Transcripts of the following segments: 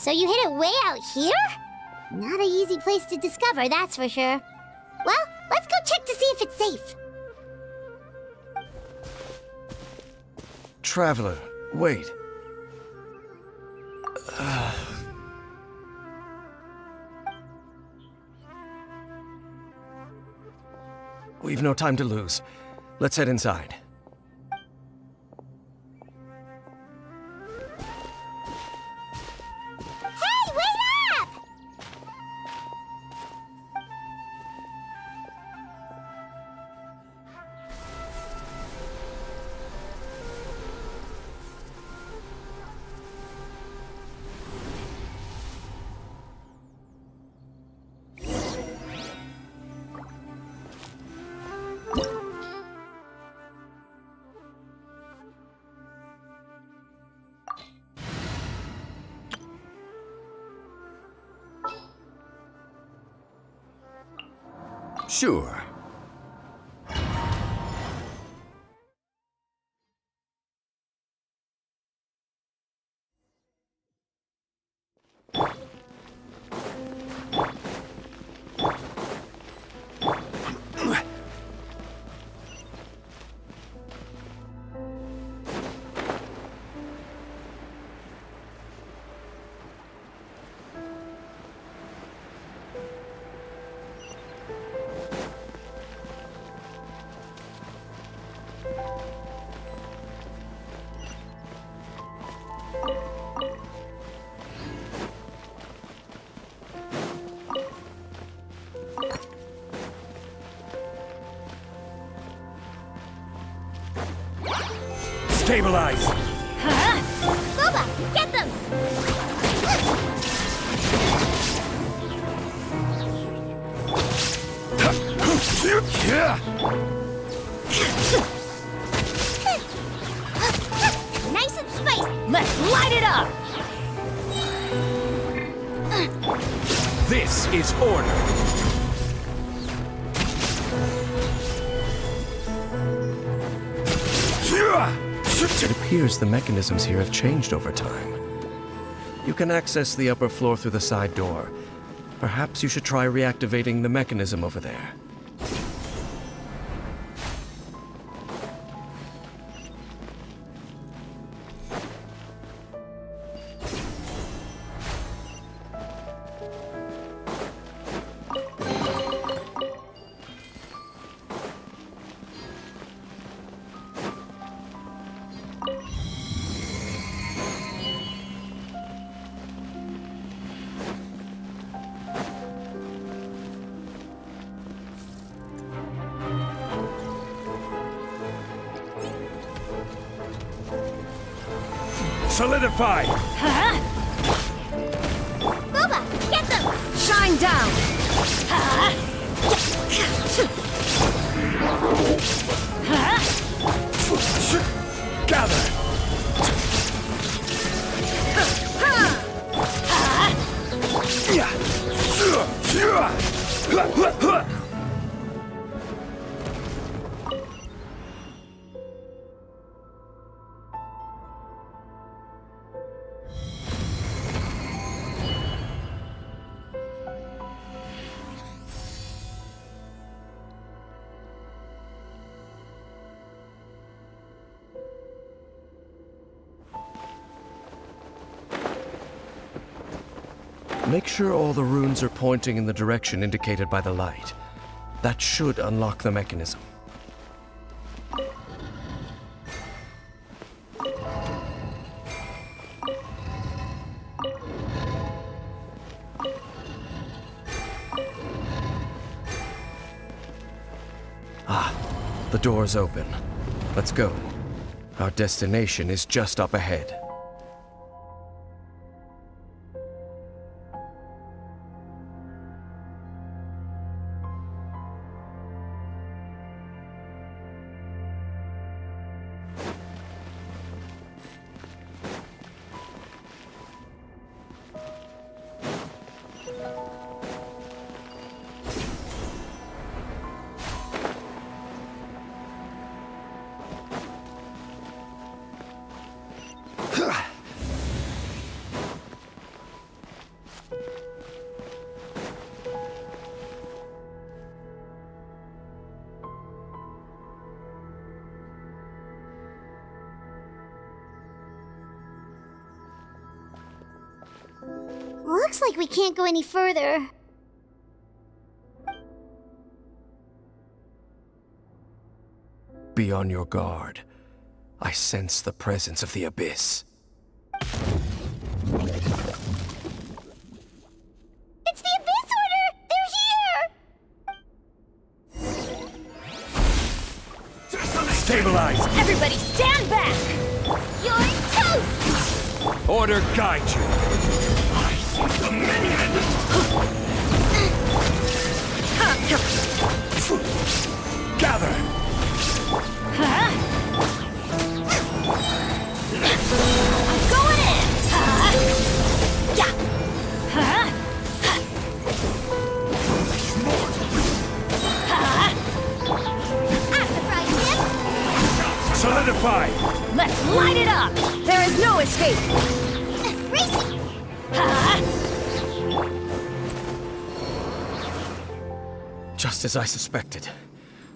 So you hid it way out here? Not an easy place to discover, that's for sure. Well, let's go check to see if it's safe. Traveler, wait. We've no time to lose. Let's head inside. Hey, wait up! Sure. Stabilize! Huh? Boba, get them! Nice and spiced! Let's light it up! This is order. It appears the mechanisms here have changed over time. You can access the upper floor through the side door. Perhaps you should try reactivating the mechanism over there. Solidify! Huh? Boba, get them! Shine down! Huh? Huh? Gather! Make sure all the runes are pointing in the direction indicated by the light. That should unlock the mechanism. Ah, the door's open. Let's go. Our destination is just up ahead. Looks like we can't go any further. Be on your guard. I sense the presence of the Abyss. It's the Abyss Order! They're here! Stabilize! Everybody stand back! You're toast! Order guide you! The minion! Gather! I'm going in! Yeah! Solidify! Let's light it up! There is no escape! Racing! Just as I suspected.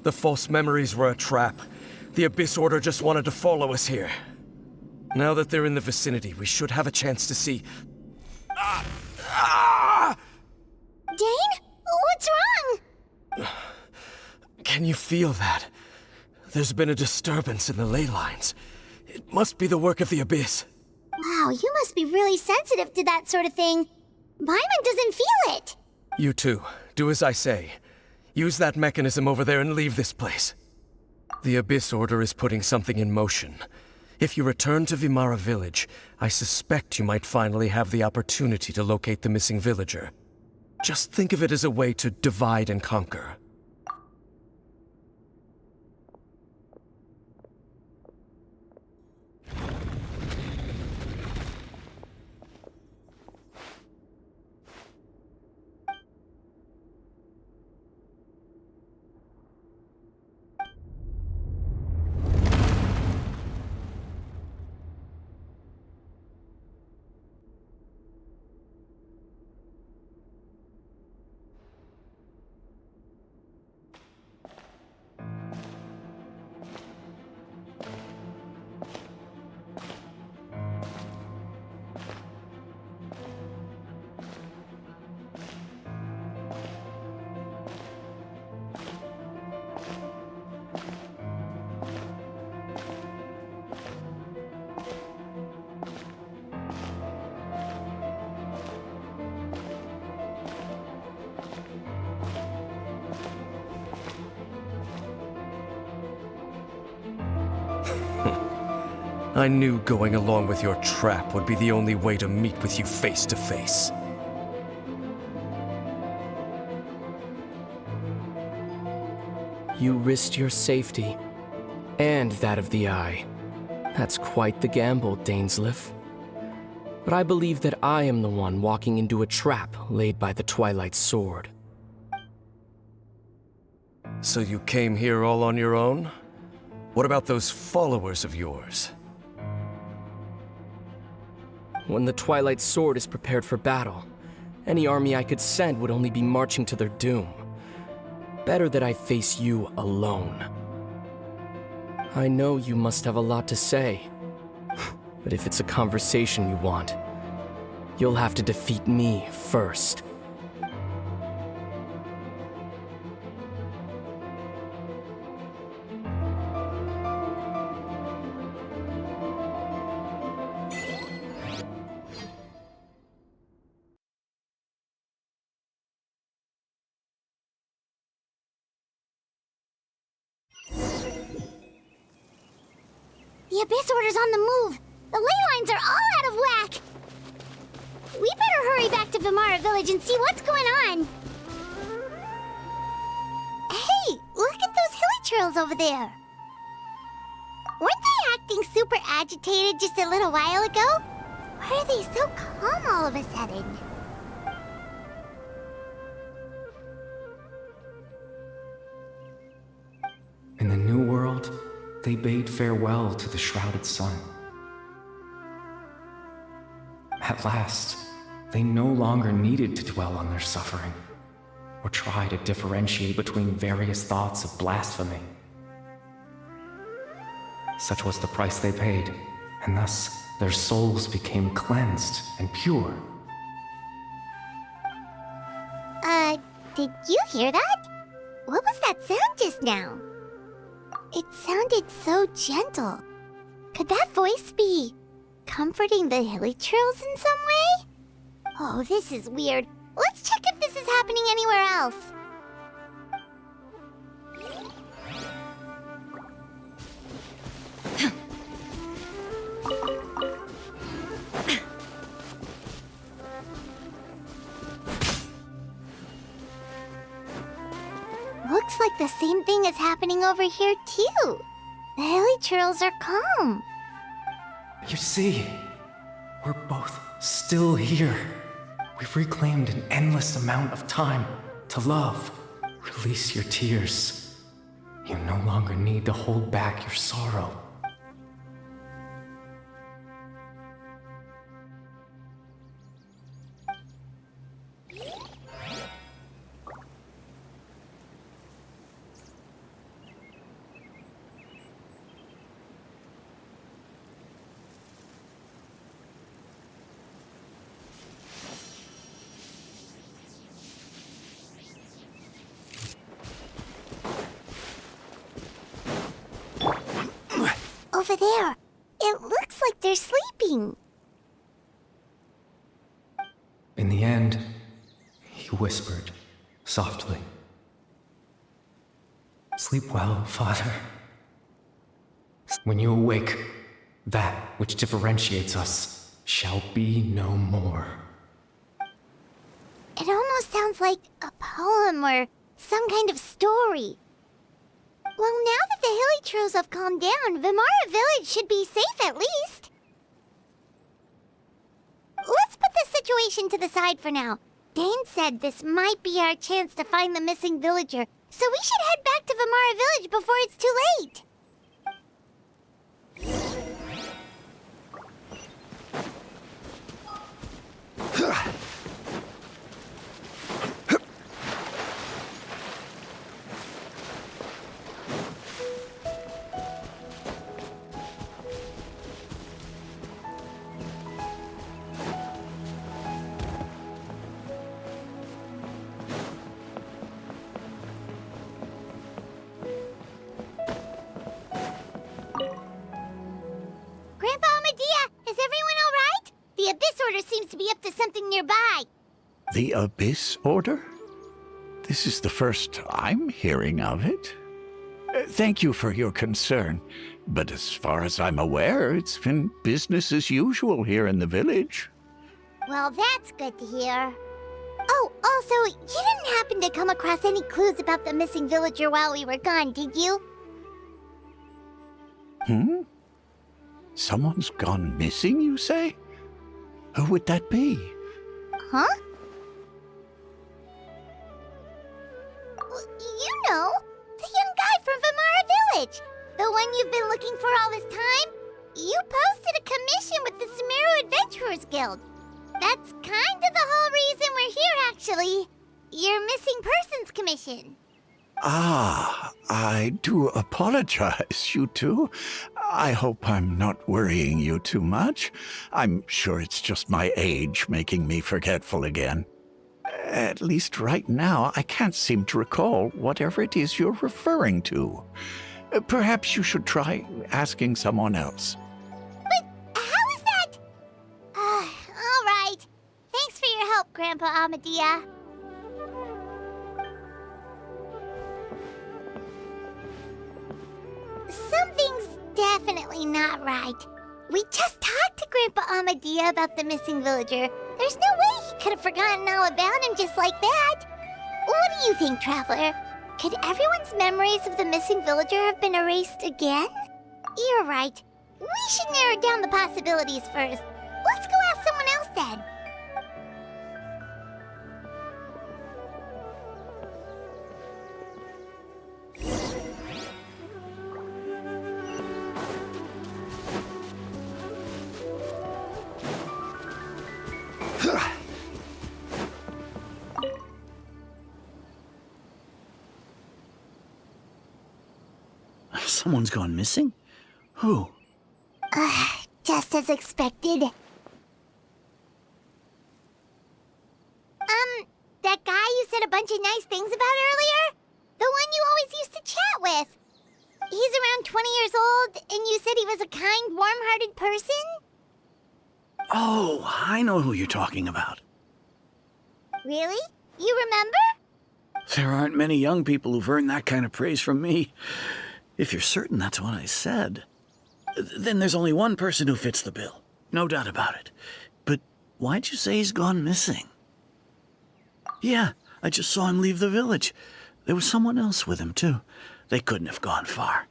The false memories were a trap. The Abyss Order just wanted to follow us here. Now that they're in the vicinity, we should have a chance to see... Dane? What's wrong? Can you feel that? There's been a disturbance in the ley lines. It must be the work of the Abyss. Wow, you must be really sensitive to that sort of thing. Paimon doesn't feel it. You too. Do as I say. Use that mechanism over there and leave this place. The Abyss Order is putting something in motion. If you return to Vimara village, I suspect you might finally have the opportunity to locate the missing villager. Just think of it as a way to divide and conquer. I knew going along with your trap would be the only way to meet with you face to face. You risked your safety, and that of the Eye. That's quite the gamble, Dainsleif. But I believe that I am the one walking into a trap laid by the Twilight Sword. So you came here all on your own? What about those followers of yours? When the Twilight Sword is prepared for battle, any army I could send would only be marching to their doom. Better that I face you alone. I know you must have a lot to say, but if it's a conversation you want, you'll have to defeat me first. The Abyss Order's on the move. The ley lines are all out of whack. We better hurry back to Vimara village and see what's going on. Hey, look at those hilly trails over there. Weren't they acting super agitated just a little while ago? Why are they so calm all of a sudden? In the New World, they bade farewell to the shrouded sun. At last, they no longer needed to dwell on their suffering, or try to differentiate between various thoughts of blasphemy. Such was the price they paid, and thus their souls became cleansed and pure, Did you hear that? What was that sound just now? It sounded so gentle. Could that voice be comforting the hilichurls in some way? Oh, this is weird. Let's check if this is happening anywhere else. Looks like the same thing is happening over here too. The hilichurls are calm. You see, we're both still here. We've reclaimed an endless amount of time to love. Release your tears. You no longer need to hold back your sorrow. Over there. It looks like they're sleeping. In the end, he whispered, softly. Sleep well, Father. When you awake, that which differentiates us shall be no more. It almost sounds like a poem or some kind of story. Well, now that the hilichurls have calmed down, Vimara Village should be safe at least. Let's put this situation to the side for now. Dane said this might be our chance to find the missing villager, so we should head back to Vimara Village before it's too late. Seems to be up to something nearby. The Abyss Order? This is the first I'm hearing of it. Thank you for your concern, but as far as I'm aware, it's been business as usual here in the village. Well, that's good to hear. Oh, also, you didn't happen to come across any clues about the missing villager while we were gone, did you? Someone's gone missing, you say? Who would that be? Huh? Well, you know, the young guy from Vimara Village. The one you've been looking for all this time. You posted a commission with the Sumeru Adventurers Guild. That's kind of the whole reason we're here, actually. Your missing persons commission. Ah, I do apologize, you two. I hope I'm not worrying you too much. I'm sure it's just my age making me forgetful again. At least right now, I can't seem to recall whatever it is you're referring to. Perhaps you should try asking someone else. But how is that? All right. Thanks for your help, Grandpa Amadea. Something's definitely not right. We just talked to Grandpa Amadea about the missing villager. There's no way he could have forgotten all about him just like that. What do you think, Traveler? Could everyone's memories of the missing villager have been erased again? You're right. We should narrow down the possibilities first. Let's go ask someone else then. Someone's gone missing? Who? Just as expected. That guy you said a bunch of nice nice things about earlier? The one you always used to chat with. He's around 20 years old, and you said he was a kind, warm-hearted person? Oh, I know who you're talking about. Really? You remember? There aren't many young people who've earned that kind of praise from me. If you're certain that's what I said, then there's only one person who fits the bill. No doubt about it. But why'd you say he's gone missing? Yeah, I just saw him leave the village. There was someone else with him, too. They couldn't have gone far.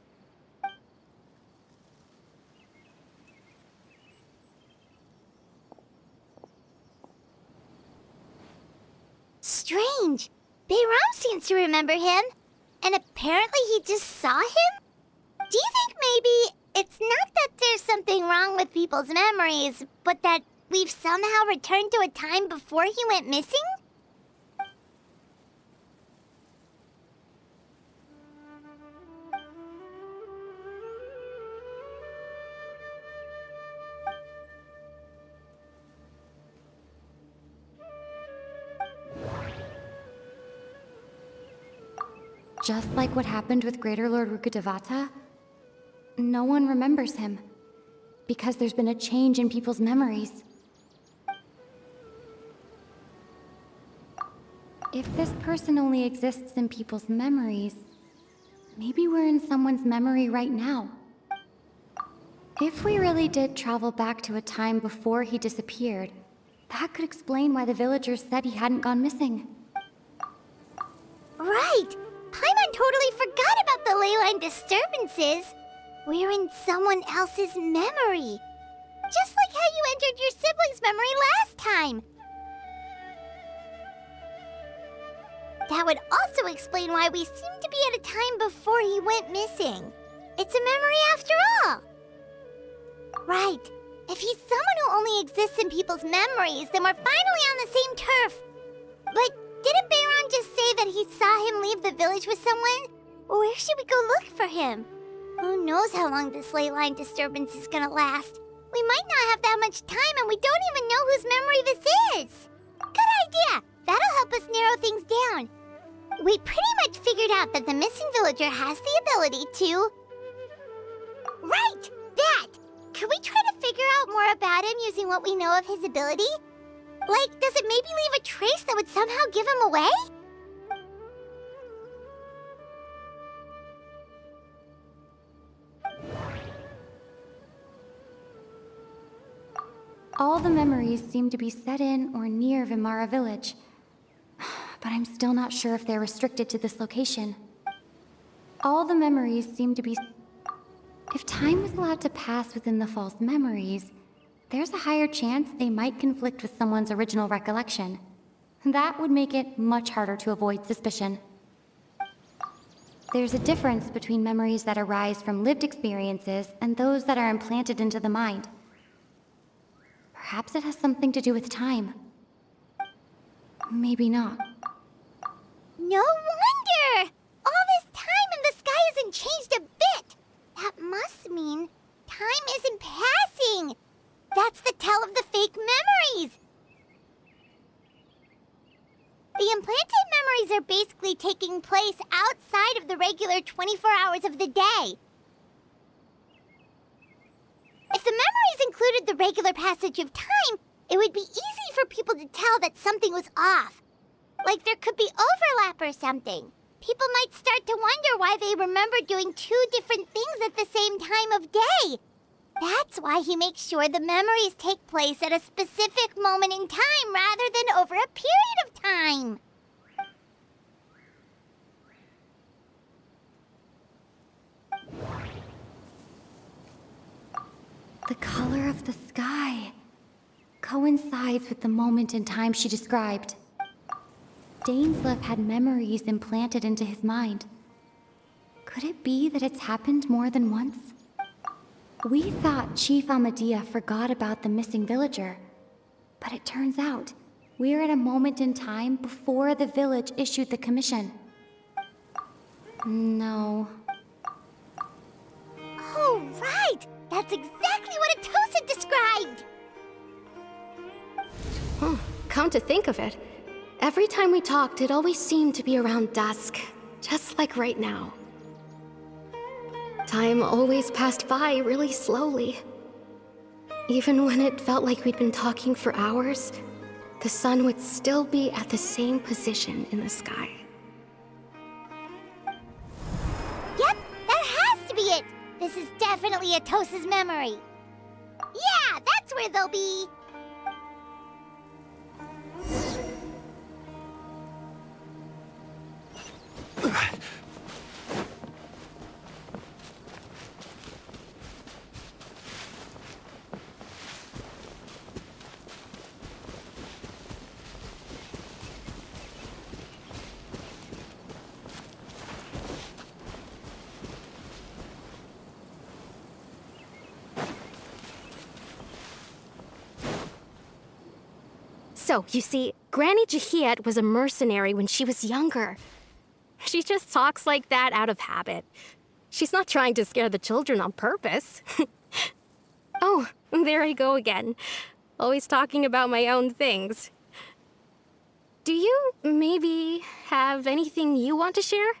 Strange. Bayram seems to remember him, and apparently he just saw him? Do you think maybe it's not that there's something wrong with people's memories, but that we've somehow returned to a time before he went missing? Just like what happened with Greater Lord Rukkhadevata, no one remembers him, because there's been a change in people's memories. If this person only exists in people's memories, maybe we're in someone's memory right now. If we really did travel back to a time before he disappeared, that could explain why the villagers said he hadn't gone missing. Right! Paimon totally forgot about the ley line disturbances. We're in someone else's memory. Just like how you entered your sibling's memory last time. That would also explain why we seem to be at a time before he went missing. It's a memory after all. Right. If he's someone who only exists in people's memories, then we're finally on the same turf. But didn't Bayron just say that he saw him leave the village with someone? Where should we go look for him? Who knows how long this ley line disturbance is gonna last? We might not have that much time, and we don't even know whose memory this is. Good idea! That'll help us narrow things down. We pretty much figured out that the missing villager has the ability to... Right! That! Could we try to figure out more about him using what we know of his ability? Like, does it maybe leave a trace that would somehow give him away? All the memories seem to be set in or near Vimara village, but I'm still not sure if they're restricted to this location. All the memories seem to be... If time was allowed to pass within the false memories, there's a higher chance they might conflict with someone's original recollection. That would make it much harder to avoid suspicion. There's a difference between memories that arise from lived experiences and those that are implanted into the mind. Perhaps it has something to do with time. Maybe not. No wonder! All this time and the sky hasn't changed a bit! That must mean time isn't passing! That's the tell of the fake memories! The implanted memories are basically taking place outside of the regular 24 hours of the day. If the memories included the regular passage of time, it would be easy for people to tell that something was off. Like there could be overlap or something. People might start to wonder why they remember doing two different things at the same time of day. That's why he makes sure the memories take place at a specific moment in time rather than over a period of time. The color of the sky coincides with the moment in time she described. Dainsleif had memories implanted into his mind. Could it be that it's happened more than once? We thought Chief Akademiya forgot about the missing villager, but it turns out we're at a moment in time before the village issued the commission. No. Oh, right! That's exactly what Atossa described! Come to think of it, Every time we talked, it always seemed to be around dusk, just like right now. Time always passed by really slowly. Even when it felt like we'd been talking for hours, the sun would still be at the same position in the sky. Yep, that has to be it! This is definitely Atossa's memory. Yeah, that's where they'll be! So, you see, Granny Jahiet was a mercenary when she was younger. She just talks like that out of habit. She's not trying to scare the children on purpose. Oh, there I go again. Always talking about my own things. Do you maybe have anything you want to share?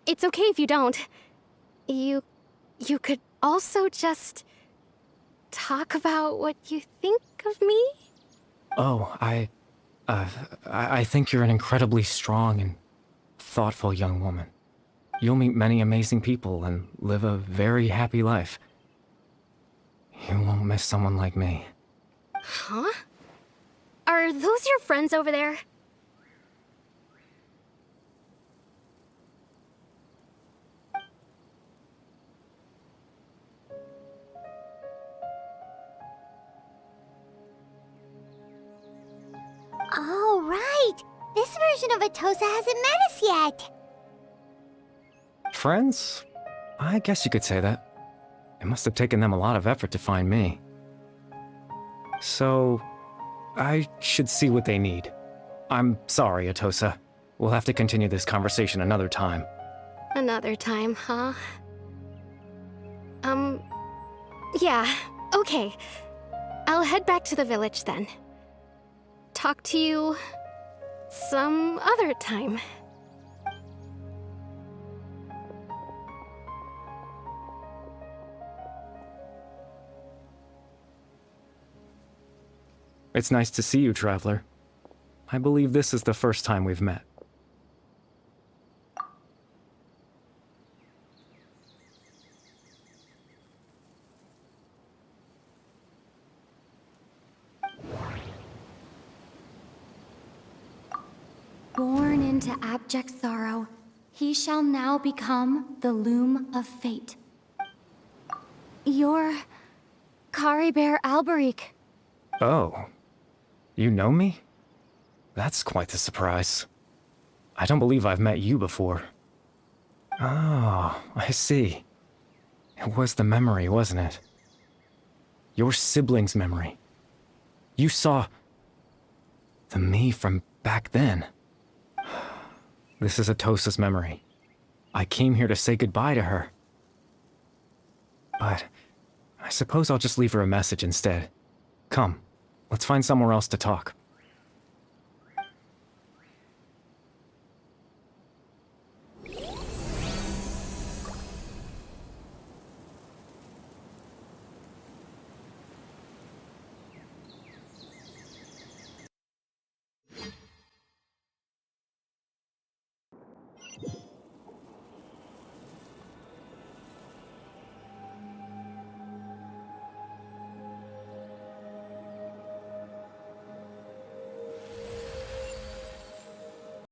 It's okay if you don't. You could also just talk about what you think of me? Oh, I think you're an incredibly strong and thoughtful young woman. You'll meet many amazing people and live a very happy life. You won't miss someone like me. Huh? Are those your friends over there? Oh, right! This version of Atossa hasn't met us yet! Friends? I guess you could say that. It must have taken them a lot of effort to find me. So, I should see what they need. I'm sorry, Atossa. We'll have to continue this conversation another time. Another time, huh? Yeah, okay. I'll head back to the village then. Talk to you some other time. It's nice to see you, Traveler. I believe this is the first time we've met. Born into abject sorrow, he shall now become the loom of fate. You're Caribert Alberic. Oh. You know me? That's quite the surprise. I don't believe I've met you before. Oh, I see. It was the memory, wasn't it? Your sibling's memory. You saw the me from back then. This is Atossa's memory. I came here to say goodbye to her. But I suppose I'll just leave her a message instead. Come, let's find somewhere else to talk.